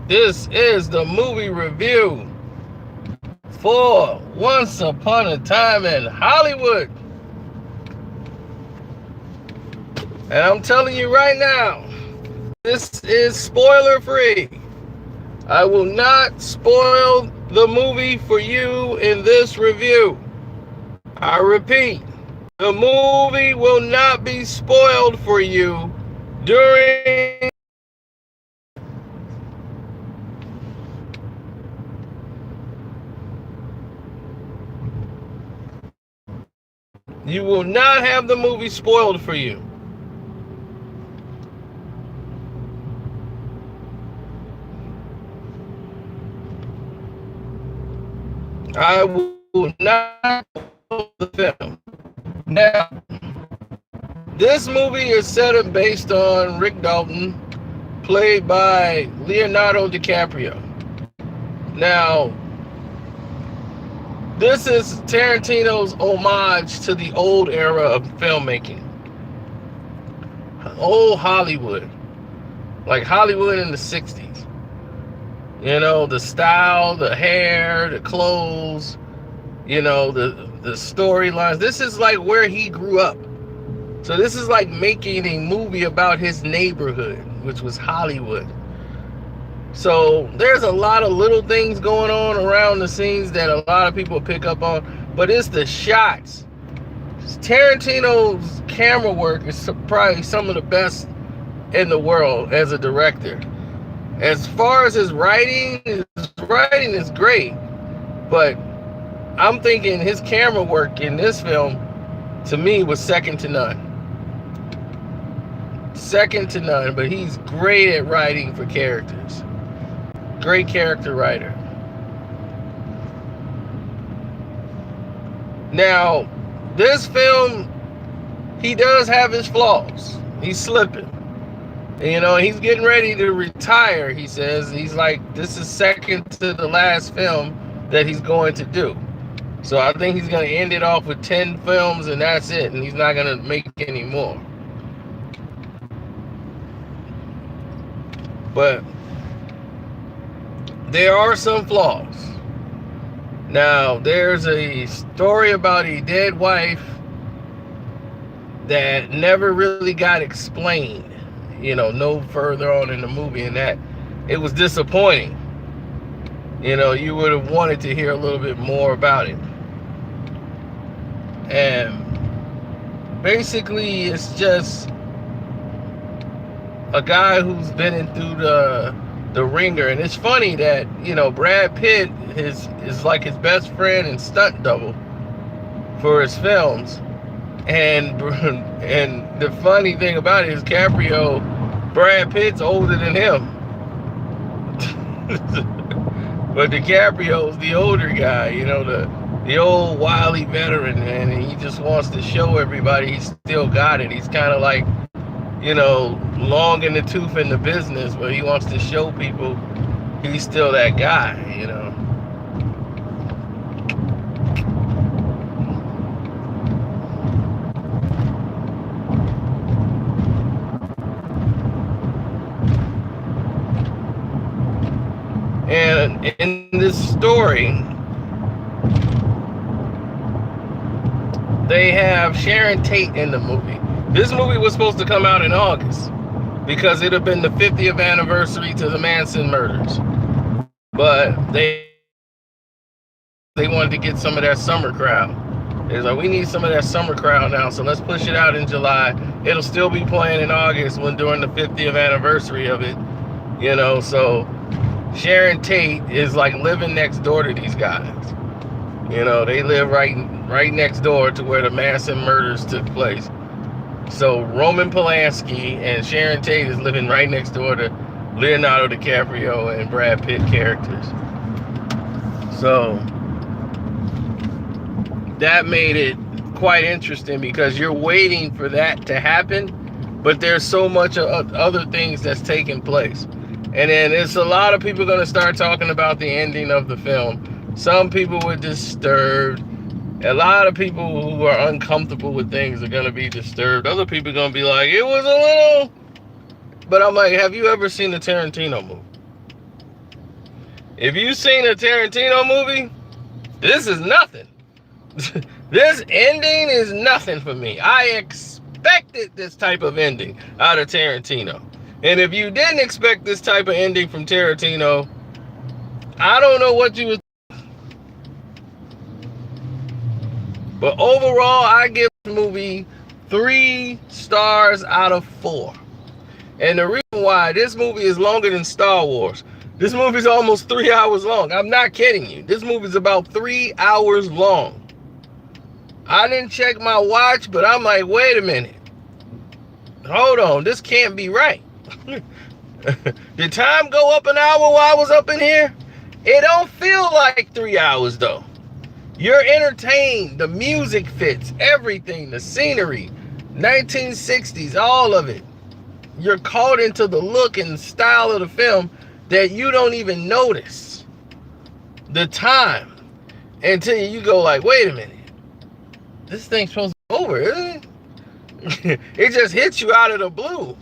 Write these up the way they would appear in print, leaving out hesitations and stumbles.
This is the movie review for Once Upon a Time in Hollywood. And I'm telling you right now, this is spoiler free. I will not spoil the movie for you in this review. I repeat, the movie will not be spoiled for you during. You will not have the movie spoiled for you. I will not spoil the film. Now, this movie is set up based on Rick Dalton, played by Leonardo DiCaprio. Now, this is Tarantino's homage to the old era of filmmaking. Old Hollywood. Like Hollywood in the 60s. You know, the style, the hair, the clothes, you know, the storylines. This is like where he grew up. So this is like making a movie about his neighborhood, which was Hollywood. So there's a lot of little things going on around the scenes that a lot of people pick up on, but it's the shots. Tarantino's camera work is probably some of the best in the world as a director. As far as his writing is great, but I'm thinking his camera work in this film, to me, was second to none. Second to none, but he's great at writing for characters. Great character writer. Now, this film, he does have his flaws. He's slipping. You know, he's getting ready to retire, he says. He's like, this is second to the last film that he's going to do. So I think he's going to end it off with 10 films and that's it. And he's not going to make any more. But there are some flaws. Now, there's a story about a dead wife that never really got explained, you know, no further on in the movie, and that it was disappointing. You know, you would have wanted to hear a little bit more about it. And basically, it's just a guy who's been through the ringer. And it's funny that, you know, Brad Pitt is like his best friend and stunt double for his films. And the funny thing about it is Brad Pitt's older than him. But DiCaprio's the older guy, you know, the old wily veteran, man, and he just wants to show everybody he's still got it. He's kind of like, you know, long in the tooth in the business, but he wants to show people he's still that guy, you know. And in this story, they have Sharon Tate in the movie. This movie was supposed to come out in August because it had been the 50th anniversary to the Manson murders. But they wanted to get some of that summer crowd. It's like, we need some of that summer crowd now, so let's push it out in July. It'll still be playing in August during the 50th anniversary of it, you know. So Sharon Tate is like living next door to these guys. You know, they live right next door to where the Manson murders took place. So Roman Polanski and Sharon Tate is living right next door to Leonardo DiCaprio and Brad Pitt characters. So that made it quite interesting because you're waiting for that to happen, but there's so much other things that's taking place. And then it's a lot of people going to start talking about the ending of the film. Some people were disturbed. A lot of people who are uncomfortable with things are going to be disturbed. Other people are going to be like, it was a little... But I'm like, have you ever seen the Tarantino movie? If you've seen a Tarantino movie, this is nothing. This ending is nothing for me. I expected this type of ending out of Tarantino. And if you didn't expect this type of ending from Tarantino, I don't know what you would. But overall, I give this movie 3 stars out of 4. And the reason why, this movie is longer than Star Wars. This movie is almost 3 hours long. I'm not kidding you. This movie is about 3 hours long. I didn't check my watch, but I'm like, wait a minute. Hold on, this can't be right. Did time go up an hour while I was up in here? It don't feel like 3 hours though. You're entertained, the music fits, everything, the scenery, 1960s, all of it. You're caught into the look and style of the film that you don't even notice the time until you go like, wait a minute. This thing's supposed to be over, isn't it? It just hits you out of the blue.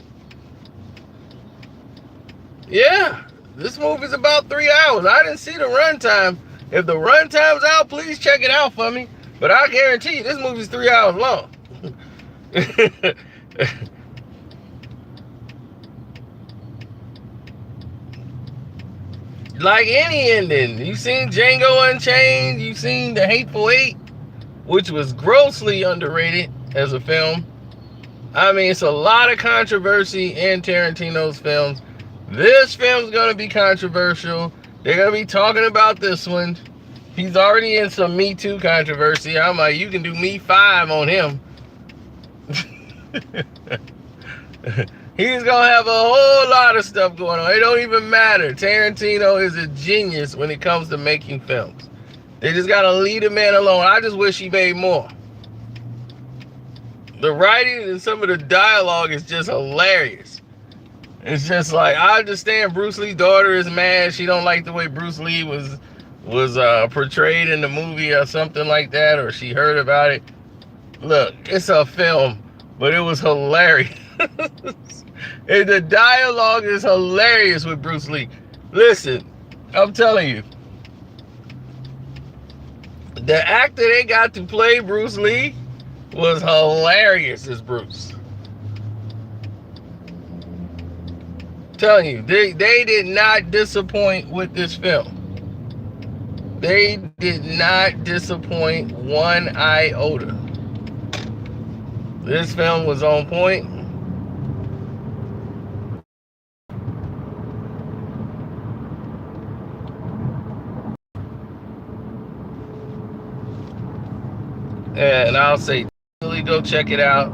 Yeah, this movie's about 3 hours. I didn't see the runtime. If the runtime's out, please check it out for me. But I guarantee you, this movie's 3 hours long. Like any ending. You've seen Django Unchained. You've seen The Hateful Eight, which was grossly underrated as a film. I mean, it's a lot of controversy in Tarantino's films. This film's going to be controversial. They're going to be talking about this one. He's already in some Me Too controversy. I'm like, you can do Me 5 on him. He's going to have a whole lot of stuff going on. It don't even matter. Tarantino is a genius when it comes to making films. They just got to leave the man alone. I just wish he made more. The writing and some of the dialogue is just hilarious. It's just like, I understand Bruce Lee's daughter is mad. She don't like the way Bruce Lee was portrayed in the movie or something like that, or she heard about it. Look, it's a film, but it was hilarious. And the dialogue is hilarious with Bruce Lee. Listen, I'm telling you, the actor they got to play Bruce Lee was hilarious as Bruce. I'm telling you, they did not disappoint with this film. They did not disappoint one iota. This film was on point. And I'll say, really go check it out.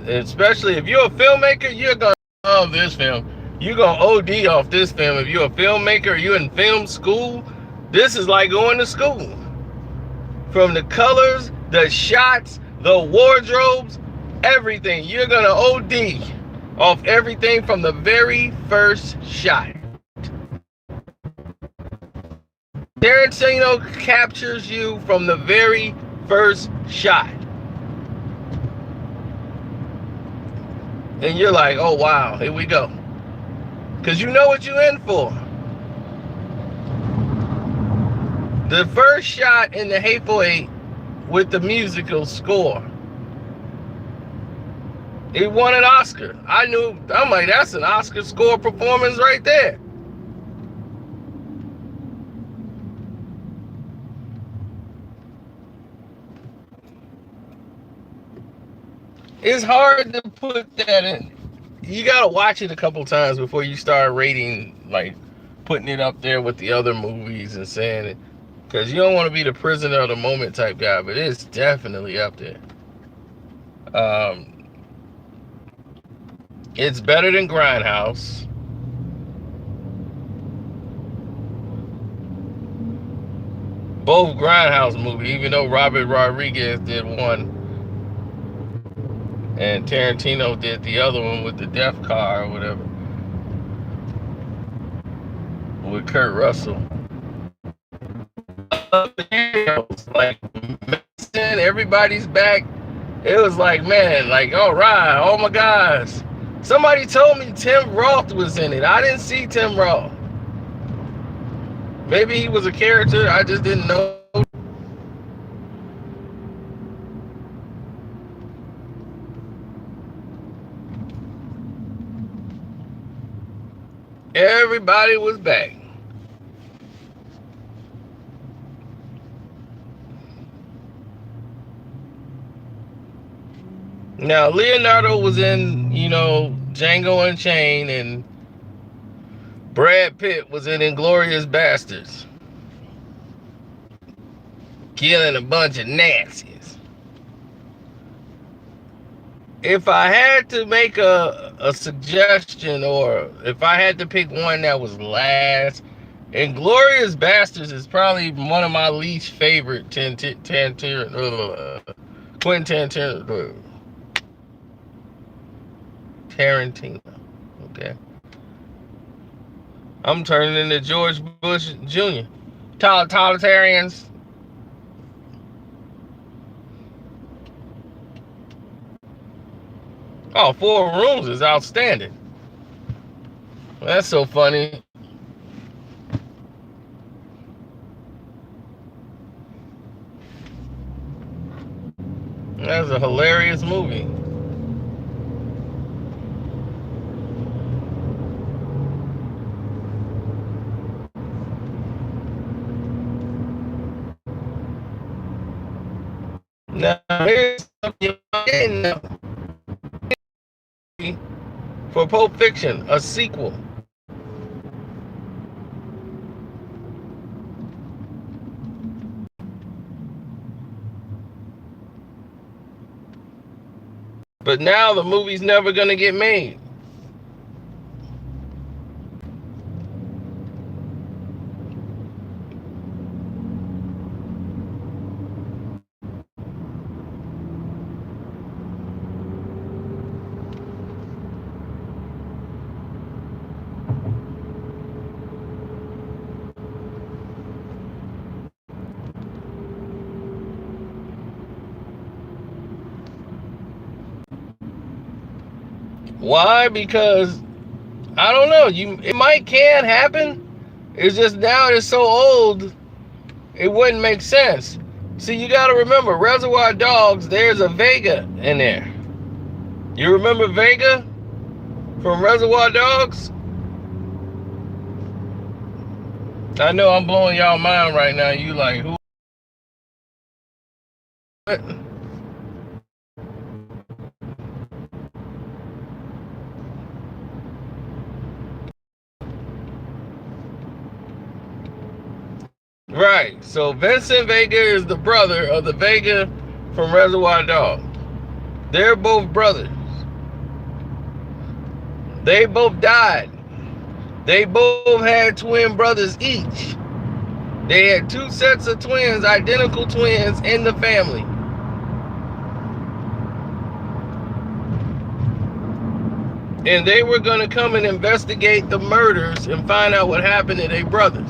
Especially if you're a filmmaker, you're going to love this film. You're going to OD off this film. If you're a filmmaker, you're in film school, this is like going to school. From the colors, the shots, the wardrobes, everything. You're going to OD off everything from the very first shot. Tarantino captures you from the very first shot. And you're like, oh wow, here we go. Because you know what you're in for. The first shot in The Hateful Eight with the musical score, it won an Oscar. I'm like, that's an Oscar score performance right there. It's hard to put that in. You gotta watch it a couple times before you start rating, like putting it up there with the other movies and saying it. Because you don't want to be the prisoner of the moment type guy, but it's definitely up there. It's better than Grindhouse. Both Grindhouse movies, even though Robert Rodriguez did one and Tarantino did the other one with the death car or whatever, with Kurt Russell. Like, everybody's back. It was like, man, like, all right, oh my gosh. Somebody told me Tim Roth was in it. I didn't see Tim Roth. Maybe he was a character, I just didn't know. Everybody was back. Now Leonardo was in, Django Unchained, and Brad Pitt was in Inglourious Basterds, killing a bunch of Nazis. If I had to make a suggestion, or if I had to pick one that was last, Inglourious Basterds is probably one of my least favorite Quentin Tarantino. Okay. I'm turning into George Bush Jr. Totalitarians. Oh, Four Rooms is outstanding. That's so funny. That's a hilarious movie. Now, here's something you didn't know. For Pulp Fiction, a sequel. But now the movie's never going to get made. Why? Because I don't know. It might can happen. It's just now it's so old, it wouldn't make sense. See, you got to remember, Reservoir Dogs. There's a Vega in there. You remember Vega from Reservoir Dogs? I know I'm blowing y'all mind right now. You like who? Right. So Vincent Vega is the brother of the Vega from Reservoir Dogs. They're both brothers. They both died. They both had twin brothers each. They had two sets of twins, identical twins, in the family. And they were going to come and investigate the murders and find out what happened to their brothers.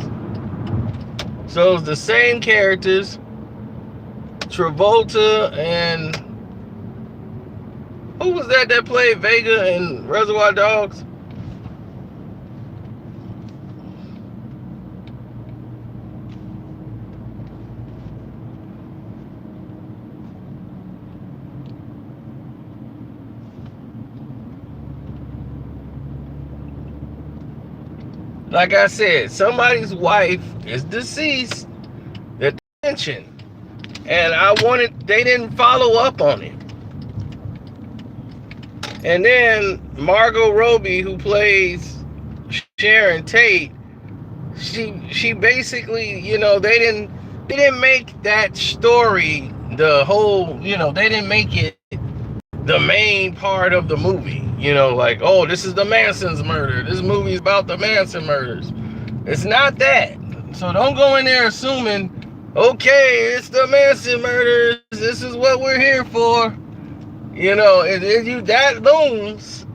So it's the same characters, Travolta and who was that played Vega in Reservoir Dogs? Like I said, somebody's wife is deceased that they mentioned. And they didn't follow up on it. And then Margot Robbie, who plays Sharon Tate, she basically, they didn't make that story the whole, they didn't make it the main part of the movie. Like, oh, this is the Manson's murder. This movie is about the Manson murders. It's not that. So don't go in there assuming, okay, it's the Manson murders. This is what we're here for. That looms.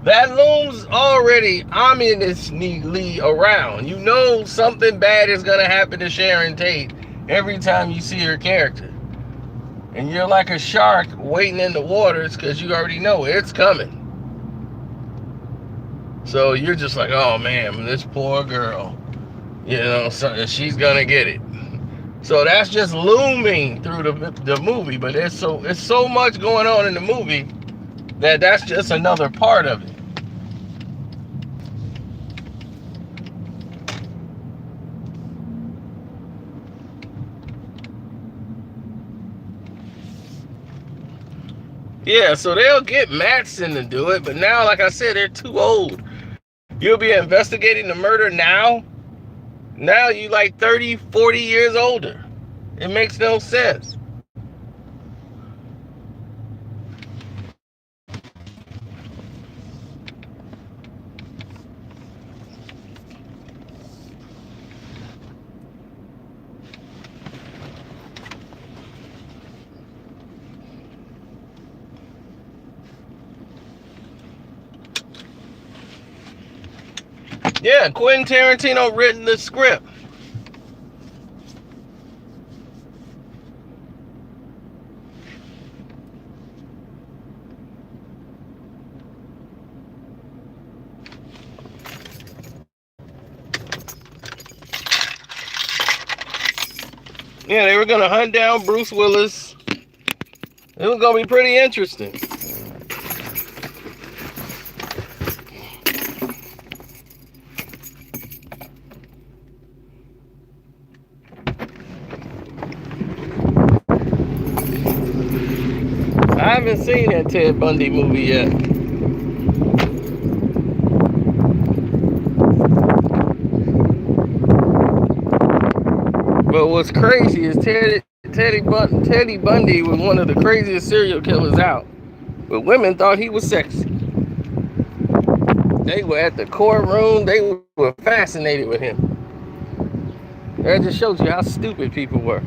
That looms already ominously around. Something bad is going to happen to Sharon Tate every time you see her character. And you're like a shark waiting in the waters because you already know it's coming. So you're just like, oh man, this poor girl. You know, so she's gonna get it. So that's just looming through the movie, but it's so much going on in the movie that's just another part of it. Yeah, so they'll get Madsen to do it, but now, like I said, they're too old. You'll be investigating the murder now. Now you like 30, 40 years older. It makes no sense. Yeah, Quentin Tarantino written the script. Yeah, they were gonna hunt down Bruce Willis. It was gonna be pretty interesting. I haven't seen that Ted Bundy movie yet. But what's crazy is Teddy Bundy was one of the craziest serial killers out. But women thought he was sexy. They were at the courtroom. They were fascinated with him. That just shows you how stupid people were.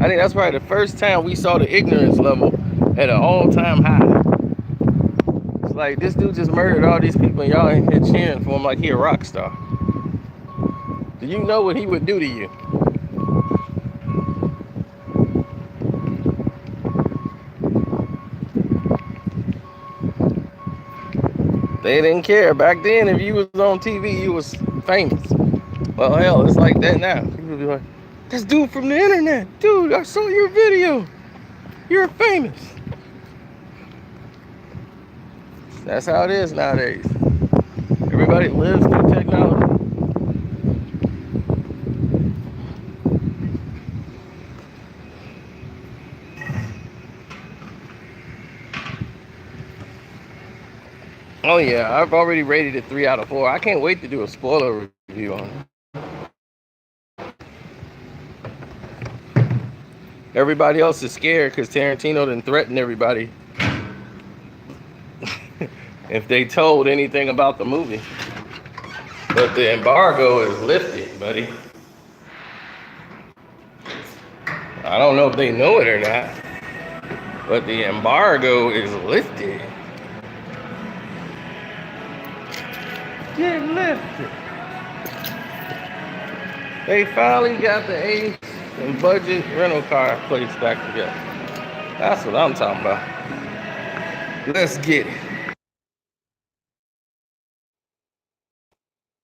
I think that's probably the first time we saw the ignorance level at an all-time high. It's like, this dude just murdered all these people and y'all in here cheering for him like he a rock star. Do you know what he would do to you? They didn't care. Back then, if you was on TV, you was famous. Well, hell, it's like that now. People be like, this dude from the internet. Dude, I saw your video. You're famous. That's how it is nowadays. Everybody lives through technology. Oh yeah, I've already rated it 3 out of 4. I can't wait to do a spoiler review on it. Everybody else is scared because Tarantino didn't threaten everybody if they told anything about the movie. But the embargo is lifted, buddy. I don't know if they know it or not, but the embargo is lifted. Get lifted. They finally got the Ace and budget rental car place back together. That's what I'm talking about. Let's get it.